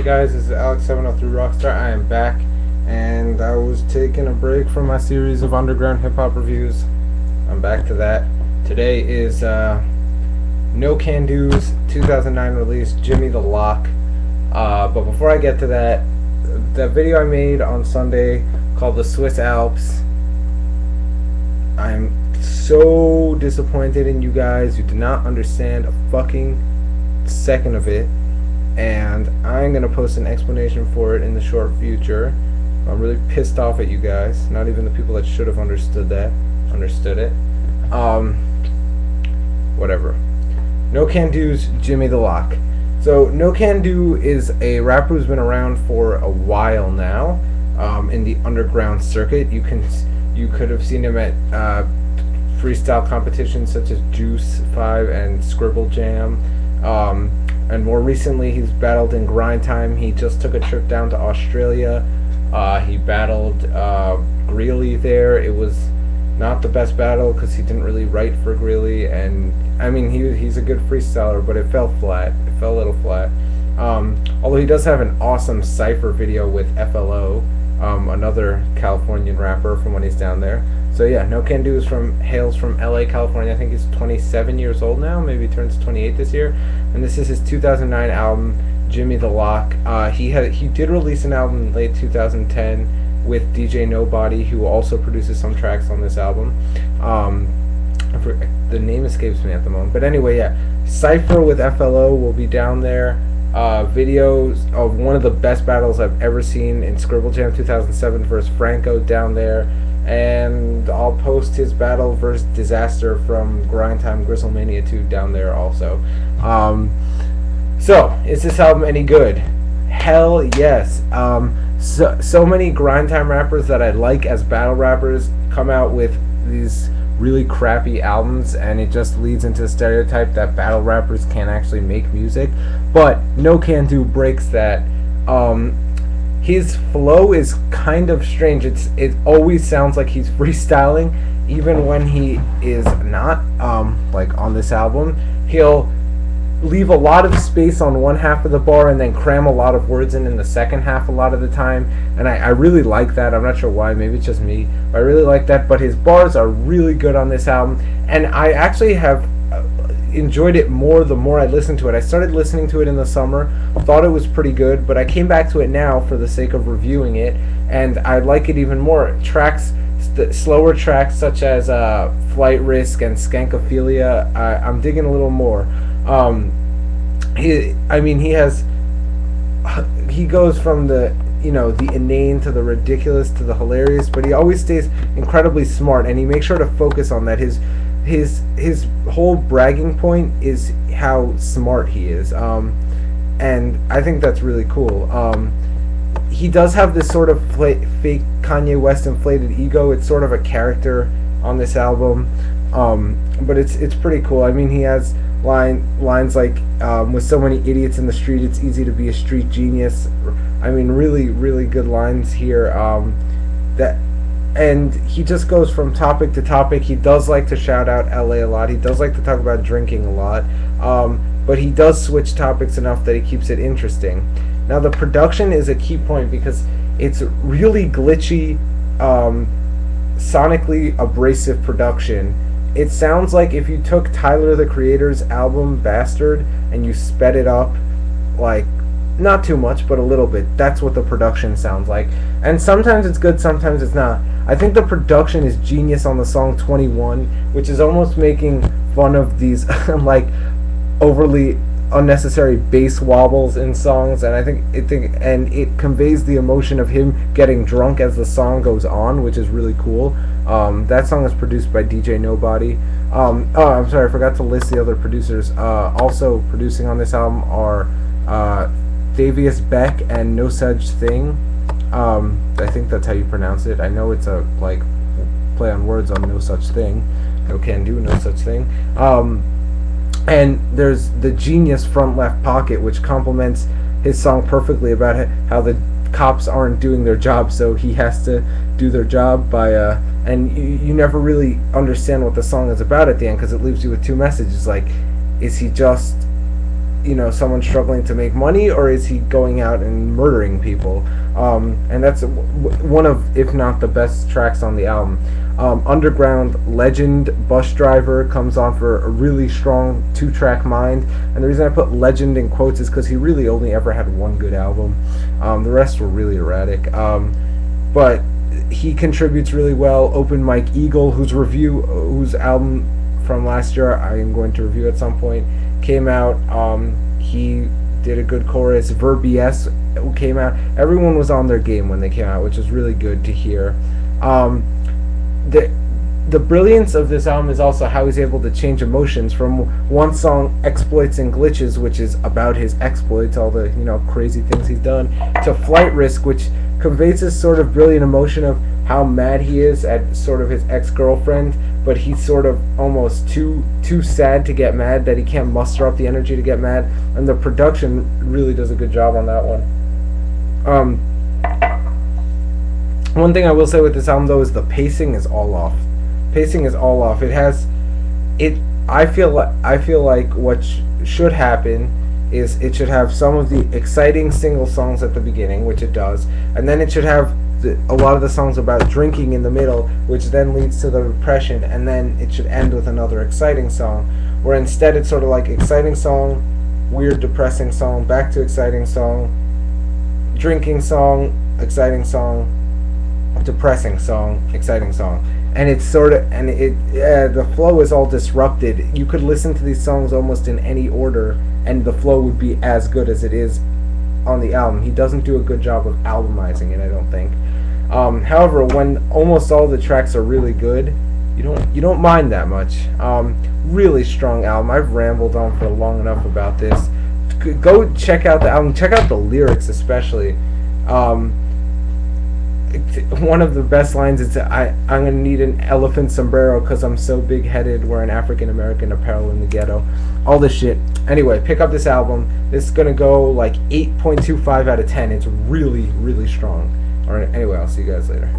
guys, this is Alex703 Rockstar. I am back, and I was taking a break from my series of underground hip-hop reviews. I'm back to that. Today is NoCanDo's 2009 release, Jimmy the Lock. But before I get to that, the video I made on Sunday called The Swiss Alps, I'm so disappointed in you guys. You did not understand a fucking second of it, and I'm gonna post an explanation for it in the short future. I'm really pissed off at you guys. Not even the people that should have understood it. Whatever. NoCanDo's Jimmy the Lock. So NoCanDo is a rapper who's been around for a while now, in the underground circuit. You could have seen him at freestyle competitions such as Juice 5 and Scribble Jam. And more recently, he's battled in Grind Time. He just took a trip down to Australia. He battled Greeley there. It was not the best battle because he didn't really write for Greeley, and I mean he's a good freestyler, but it fell flat. It fell a little flat. Although he does have an awesome cypher video with FLO, another Californian rapper from when he's down there. So yeah, NoCanDo hails from LA, California. I think he's 27 years old now. Maybe he turns 28 this year. And this is his 2009 album, Jimmy the Lock. He did release an album in late 2010 with DJ Nobody, who also produces some tracks on this album. The name escapes me at the moment. But anyway, yeah, cypher with FLO will be down there. Videos of one of the best battles I've ever seen in Scribble Jam 2007 versus Franco down there. And I'll post his battle versus Disaster from Grind Time Gristlemania 2 down there also. So, is this album any good? Hell yes. So many Grind Time rappers that I like as battle rappers come out with these really crappy albums, and it just leads into the stereotype that battle rappers can't actually make music. But NoCanDo breaks that. His flow is kind of strange. It always sounds like he's freestyling, even when he is not. Like on this album, he'll leave a lot of space on one half of the bar and then cram a lot of words in the second half a lot of the time, and I really like that. I'm not sure why, maybe it's just me, but I really like that. But his bars are really good on this album, and I actually have enjoyed it more the more I listened to it. I started listening to it in the summer, thought it was pretty good, but I came back to it now for the sake of reviewing it, and I like it even more. Tracks, slower tracks such as Flight Risk and Skankophilia, I'm digging a little more. He goes from the the inane to the ridiculous to the hilarious, but he always stays incredibly smart, and he makes sure to focus on that. His whole bragging point is how smart he is, and I think that's really cool. He does have this sort of fake Kanye West inflated ego. It's sort of a character on this album, but it's pretty cool. I mean, he has lines like, with so many idiots in the street, it's easy to be a street genius. I mean, really, really good lines here. And he just goes from topic to topic. He does like to shout out LA a lot. He does like to talk about drinking a lot. But he does switch topics enough that he keeps it interesting. Now, the production is a key point because it's really glitchy, sonically abrasive production. It sounds like if you took Tyler the Creator's album Bastard and you sped it up, like, not too much, but a little bit. That's what the production sounds like. And sometimes it's good, sometimes it's not. I think the production is genius on the song 21, which is almost making fun of these like overly unnecessary bass wobbles in songs, and I think it conveys the emotion of him getting drunk as the song goes on, which is really cool. That song is produced by DJ Nobody. Oh, I'm sorry, I forgot to list the other producers. Also producing on this album are Davius Beck and No Such Thing. I think that's how you pronounce it. I know it's a like play on words on No Such Thing. NoCanDo, No Such Thing. And there's the genius Front Left Pocket, which complements his song perfectly about how the cops aren't doing their job, so he has to do their job by and you never really understand what the song is about at the end, because it leaves you with two messages, like, is he just someone struggling to make money, or is he going out and murdering people? And that's one of, if not the best tracks on the album. Underground Legend Bus Driver comes on for a really strong 2-track Mind, and the reason I put Legend in quotes is because he really only ever had one good album. The rest were really erratic, but he contributes really well. Open Mike Eagle, whose album from last year I am going to review at some point, came out. He did a good chorus. Verb BS came out. Everyone was on their game when they came out, which was really good to hear. The brilliance of this album is also how he's able to change emotions from one song, Exploits and Glitches, which is about his exploits, all the crazy things he's done, to Flight Risk, which conveys this sort of brilliant emotion of how mad he is at sort of his ex-girlfriend, but he's sort of almost too sad to get mad, that he can't muster up the energy to get mad, and the production really does a good job on that one. One thing I will say with this album though is the pacing is all off. I feel like what should happen is it should have some of the exciting single songs at the beginning, which it does, and then it should have a lot of the songs about drinking in the middle, which then leads to the depression, and then it should end with another exciting song, where instead it's sort of like exciting song, weird depressing song, back to exciting song, drinking song, exciting song, depressing song, exciting song. And it's sort of, the flow is all disrupted. You could listen to these songs almost in any order, and the flow would be as good as it is on the album. He doesn't do a good job of albumizing it, I don't think. However, when almost all the tracks are really good, you don't mind that much. Really strong album. I've rambled on for long enough about this. Go check out the album. Check out the lyrics, especially. One of the best lines is, I'm gonna need an elephant sombrero because I'm so big-headed, wearing African American apparel in the ghetto. All this shit. Anyway, pick up this album. This is gonna go like 8.25 out of 10. It's really, really strong. Alright, anyway, I'll see you guys later.